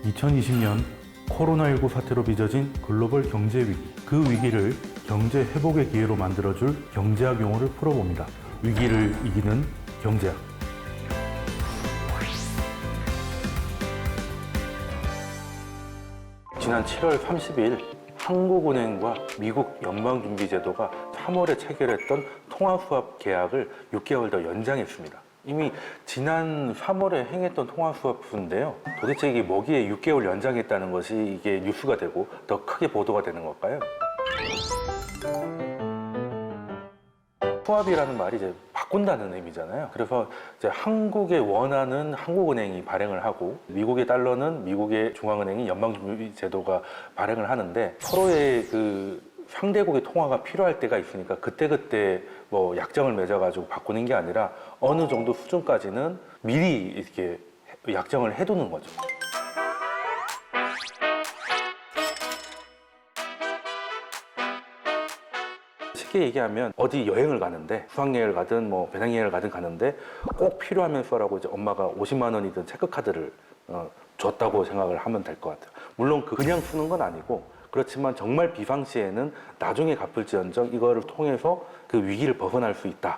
2020년 코로나19 사태로 빚어진 글로벌 경제 위기, 그 위기를 경제 회복의 기회로 만들어줄 경제학 용어를 풀어봅니다. 위기를 이기는 경제학. 지난 7월 30일 한국은행과 미국 연방준비제도가 3월에 체결했던 통화수합 계약을 6개월 더 연장했습니다. 이미 지난 3월에 행했던 통화수합인데요. 도대체 이게 뭐기에 6개월 연장했다는 것이 이게 뉴스가 되고 더 크게 보도가 되는 걸까요? 수합이라는 말이 이제 바꾼다는 의미잖아요. 그래서 이제 한국에 원하는 한국은행이 발행을 하고 미국의 달러는 미국의 중앙은행이 연방준비제도가 발행을 하는데 서로의 그 상대국의 통화가 필요할 때가 있으니까 그때그때 뭐 약정을 맺어가지고 바꾸는 게 아니라 어느 정도 수준까지는 미리 이렇게 약정을 해두는 거죠. 쉽게 얘기하면 어디 여행을 가는데 수학여행을 가든 뭐 배낭여행을 가든 가는데 꼭 필요하면 써라고 이제 엄마가 50만 원이든 체크카드를 줬다고 생각을 하면 될 것 같아요. 물론 그냥 쓰는 건 아니고 그렇지만 정말 비상시에는 나중에 갚을지언정 이거를 통해서 그 위기를 벗어날 수 있다.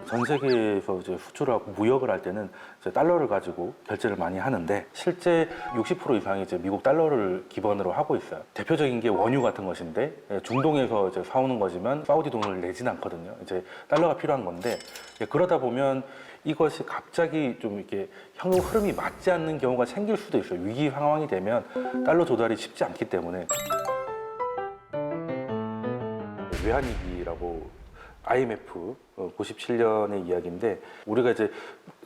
전 세계에서 이제 수출하고 무역을 할 때는 이제 달러를 가지고 결제를 많이 하는데 실제 60% 이상이 이제 미국 달러를 기본으로 하고 있어요. 대표적인 게 원유 같은 것인데 중동에서 이제 사오는 거지만 사우디 돈을 내진 않거든요. 이제 달러가 필요한 건데 그러다 보면 이것이 갑자기 좀 이렇게 현금 흐름이 맞지 않는 경우가 생길 수도 있어요. 위기 상황이 되면 달러 조달이 쉽지 않기 때문에 외환위기라고 IMF 97년의 이야기인데 우리가 이제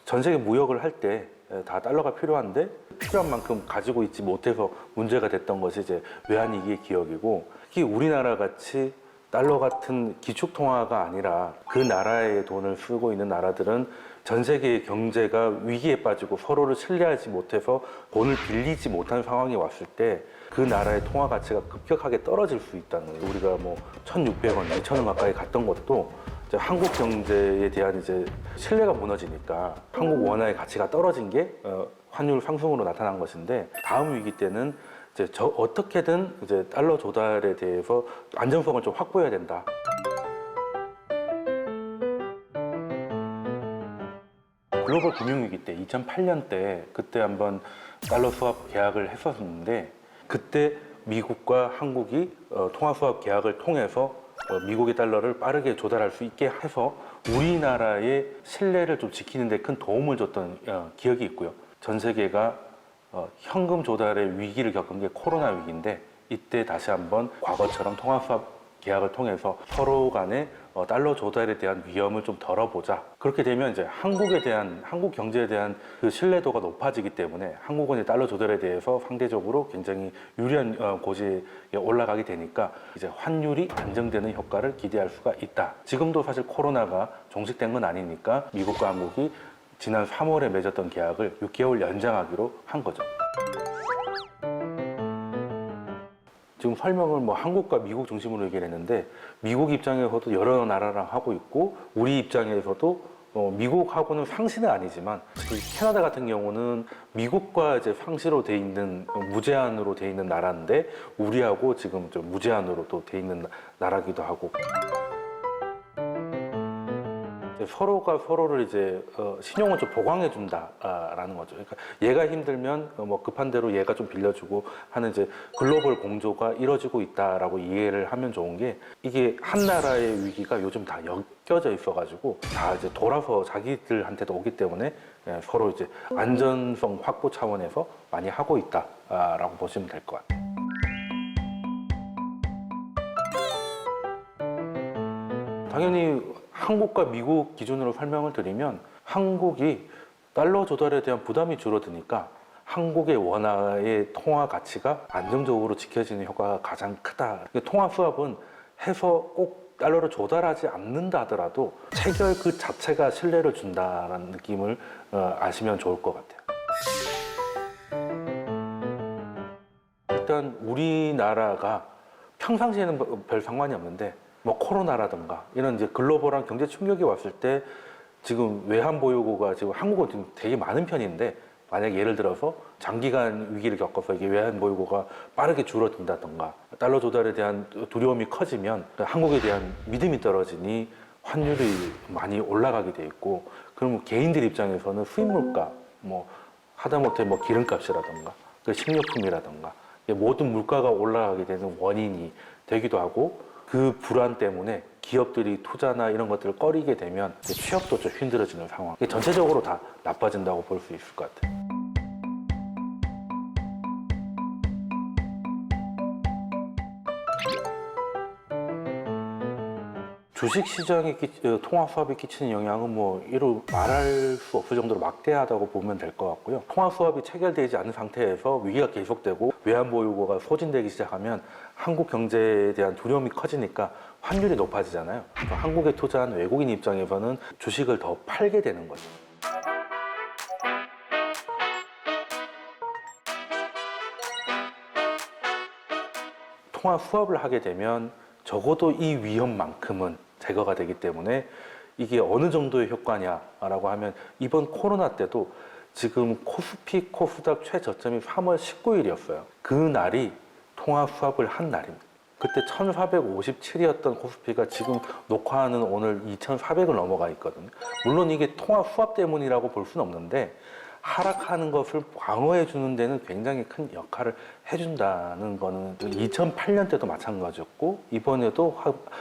전 세계 무역을 할 때 다 달러가 필요한데 필요한 만큼 가지고 있지 못해서 문제가 됐던 것이 이제 외환위기의 기억이고 특히 우리나라 같이 달러 같은 기축통화가 아니라 그 나라의 돈을 쓰고 있는 나라들은 전 세계의 경제가 위기에 빠지고 서로를 신뢰하지 못해서 돈을 빌리지 못한 상황이 왔을 때 그 나라의 통화 가치가 급격하게 떨어질 수 있다는 거예요. 우리가 뭐 1,600원, 2,000원 가까이 갔던 것도 이제 한국 경제에 대한 이제 신뢰가 무너지니까 한국 원화의 가치가 떨어진 게 환율 상승으로 나타난 것인데 다음 위기 때는 이제 어떻게든 이제 달러 조달에 대해서 안정성을 좀 확보해야 된다. 글로벌 금융위기 때 2008년 때 그때 한번 달러 수합 계약을 했었는데 그때 미국과 한국이 통화 수합 계약을 통해서 미국의 달러를 빠르게 조달할 수 있게 해서 우리나라의 신뢰를 좀 지키는 데 큰 도움을 줬던 기억이 있고요. 전 세계가 현금 조달의 위기를 겪은 게 코로나 위기인데 이때 다시 한번 과거처럼 통화 수합 계약을 통해서 서로 간에 달러 조달에 대한 위험을 좀 덜어보자. 그렇게 되면 이제 한국 경제에 대한 그 신뢰도가 높아지기 때문에 한국은의 달러 조달에 대해서 상대적으로 굉장히 유리한 고지에 올라가게 되니까 이제 환율이 안정되는 효과를 기대할 수가 있다. 지금도 사실 코로나가 종식된 건 아니니까 미국과 한국이 지난 3월에 맺었던 계약을 6개월 연장하기로 한 거죠. 지금 설명을 뭐 한국과 미국 중심으로 얘기를 했는데 미국 입장에서도 여러 나라랑 하고 있고 우리 입장에서도 미국하고는 상시는 아니지만 캐나다 같은 경우는 미국과 이제 상시로 돼 있는 무제한으로 돼 있는 나라인데 우리하고 지금 좀 무제한으로 또 돼 있는 나라기도 하고 서로가 서로를 이제 신용을 좀 보강해 준다라는 거죠. 그러니까 얘가 힘들면 뭐 급한 대로 얘가 좀 빌려주고 하는 이제 글로벌 공조가 이루어지고 있다라고 이해를 하면 좋은 게 이게 한 나라의 위기가 요즘 다 엮여져 있어가지고 다 이제 돌아서 자기들한테도 오기 때문에 서로 이제 안전성 확보 차원에서 많이 하고 있다라고 보시면 될 것 같아요. 당연히 한국과 미국 기준으로 설명을 드리면 한국이 달러 조달에 대한 부담이 줄어드니까 한국의 원화의 통화 가치가 안정적으로 지켜지는 효과가 가장 크다. 통화 수합은 해서 꼭 달러를 조달하지 않는다 하더라도 체결 그 자체가 신뢰를 준다는 느낌을 아시면 좋을 것 같아요. 일단 우리나라가 평상시에는 별 상관이 없는데 뭐 코로나라든가 이런 이제 글로벌한 경제 충격이 왔을 때 지금 외환 보유고가 지금 한국은 지금 되게 많은 편인데 만약 예를 들어서 장기간 위기를 겪어서 이게 외환 보유고가 빠르게 줄어든다든가 달러 조달에 대한 두려움이 커지면 한국에 대한 믿음이 떨어지니 환율이 많이 올라가게 돼 있고 그러면 개인들 입장에서는 수입 물가 뭐 하다못해 뭐 기름값이라든가 식료품이라든가 모든 물가가 올라가게 되는 원인이 되기도 하고 그 불안 때문에 기업들이 투자나 이런 것들을 꺼리게 되면 취업도 좀 힘들어지는 상황. 이게 전체적으로 다 나빠진다고 볼 수 있을 것 같아요. 주식 시장에 통화 수합에 끼치는 영향은 뭐 이루 말할 수 없을 정도로 막대하다고 보면 될 것 같고요. 통화 수합이 체결되지 않은 상태에서 위기가 계속되고 외환 보유고가 소진되기 시작하면 한국 경제에 대한 두려움이 커지니까 환율이 높아지잖아요. 그래서 한국에 투자한 외국인 입장에서는 주식을 더 팔게 되는 거죠. 통화 수합을 하게 되면 적어도 이 위험만큼은 제거가 되기 때문에 이게 어느 정도의 효과냐라고 하면 이번 코로나 때도 지금 코스피 코스닥 최저점이 3월 19일이었어요. 그 날이 통화 수합을 한 날입니다. 그때 1457이었던 코스피가 지금 녹화하는 오늘 2400을 넘어가 있거든요. 물론 이게 통화 수합 때문이라고 볼 수는 없는데 하락하는 것을 방어해 주는 데는 굉장히 큰 역할을 해준다는 거는 2008년 때도 마찬가지였고 이번에도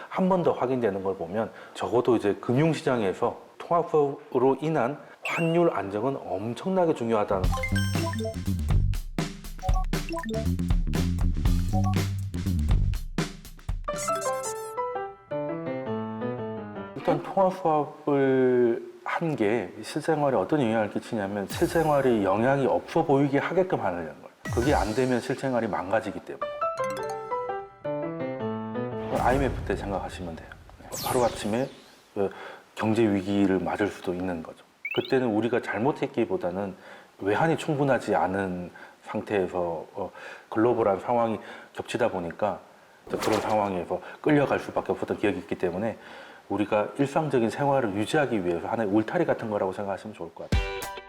한 번 더 확인되는 걸 보면 적어도 이제 금융시장에서 통화수로 인한 환율 안정은 엄청나게 중요하다는. 일단 통화 수합을 한 게 실생활에 어떤 영향을 끼치냐면 실생활에 영향이 없어 보이게 하게끔 하는 거예요. 그게 안 되면 실생활이 망가지기 때문에. IMF 때 생각하시면 돼요. 하루아침에 경제 위기를 맞을 수도 있는 거죠. 그때는 우리가 잘못했기보다는 외환이 충분하지 않은 상태에서 글로벌한 상황이 겹치다 보니까 그런 상황에서 끌려갈 수밖에 없었던 기억이 있기 때문에 우리가 일상적인 생활을 유지하기 위해서 하나의 울타리 같은 거라고 생각하시면 좋을 것 같아요.